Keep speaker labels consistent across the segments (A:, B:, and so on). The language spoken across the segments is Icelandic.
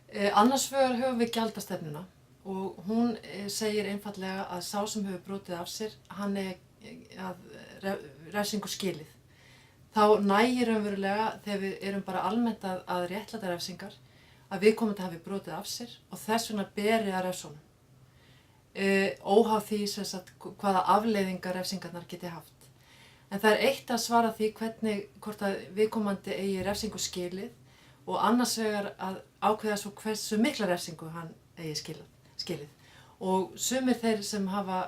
A: Annars vegar höfum við gjaldastefnuna og hún segir einfallega að sá sem hefur brotið af sér, hann að refsingu skilið. Þá nægir raunverulega þegar við erum bara almennt að réttlæta refsingar að viðkomandi hafi brotið af sér og þess vegna beri að refsa honum. Óháð því sem sagt hvaða afleiðingar refsingarnar geti haft. En það eitt að svara því hvort að viðkomandi eigi refsingu skilið og annars vegar að ákveða svo hversu mikla refsingu hann eigi skilið. Og sumir þeir sem hafa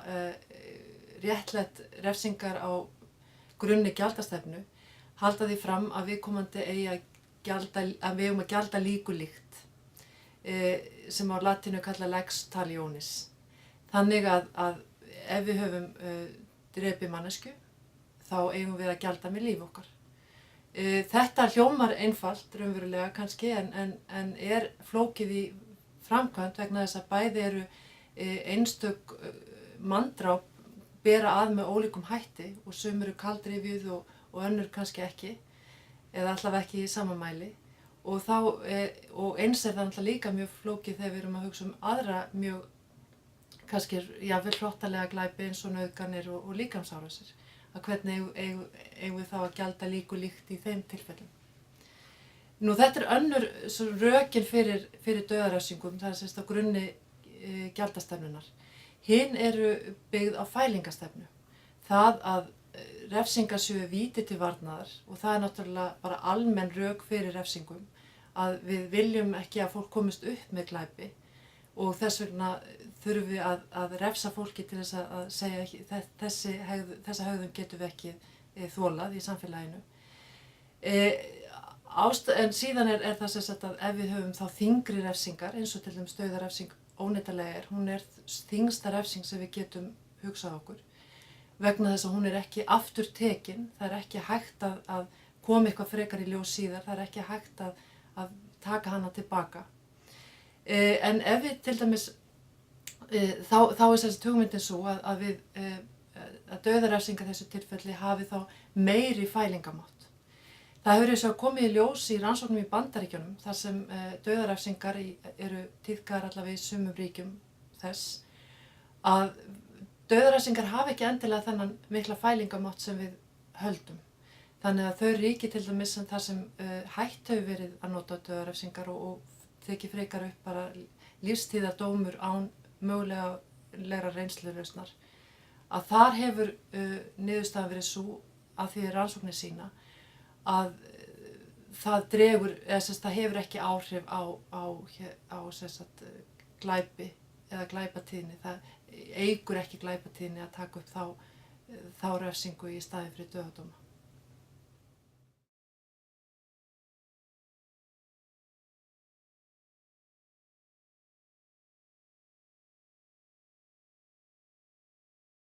A: réttlætt refsingar á grunni gjaldastefnu halda því fram að viðkomandi eigi að við eigum að gjalda líku líkt, sem á latínu kalla lex talionis. Þannig að ef við höfum drepið manneskju, þá eigum við að gjalda með líf okkar. Þetta hljómar einfalt raunverulega kannski en flókið í framkvæmd vegna þess að bæði eru einstök manndráp bera að með ólíkum hætti og sum eru kaldrifjuð og önnur kannski ekki, eða allavega ekki í sama mæli. Og eins það náttúrulega líka mjög flókið þegar við erum að hugsa aðra mjög kannski jafnvel hrottalega glæpi eins og nauðganir og líkamsárásir. Að hvernig eigum við þá að gjalda líku líkt í þeim tilfellum. Nú þetta önnur rökin fyrir dauðarefsingum, það sem sagt á grunni gjaldastefnunar. Hin eru byggð á fælingastefnu. Það að refsingar séu víti til varnaðar og það náttúrulega bara almenn rök fyrir refsingum að við viljum ekki að fólk komist upp með glæpi og þess vegna þurfum við að refsa fólki til þess að segja ekki, þessa hegðun getum við ekki þolað í samfélaginu. En síðan það sem sagt að ef við höfum þá þyngri refsingar eins og til dæmis dauðarefsing óneitanlega hún þyngsta refsing sem við getum hugsað okkur vegna þess að hún ekki aftur tekin, það ekki hægt að koma eitthvað frekar í ljós síðar, það ekki hægt að taka hana tilbaka. En ef við til dæmis þá þessi hugmyndin svo að dauðarefsingar þessu tilfelli hafi þá meiri fælingamátt. Það hefur þess að komið í ljós í rannsóknum í Bandaríkjunum þar sem dauðarefsingar eru tíðkaðar allavega í sumum ríkjum þess að dauðarefsingar hafa ekki endilega þennan mikla fælingamátt sem við höldum. Þannig að þau ríki til dæmis þar sem hætt hefur verið að nota dauðarefsingar og þykir frekar upp bara lífstíðardómur án mögulegra reynslulausnar. Að þar hefur niðurstaðan verið svo að því rannsóknir sína að það dregur, það hefur ekki áhrif á glæpi eða glæpatíðni. Það eykur ekki glæpatíðni að taka upp þá refsingu í staðinn fyrir dauðadóma.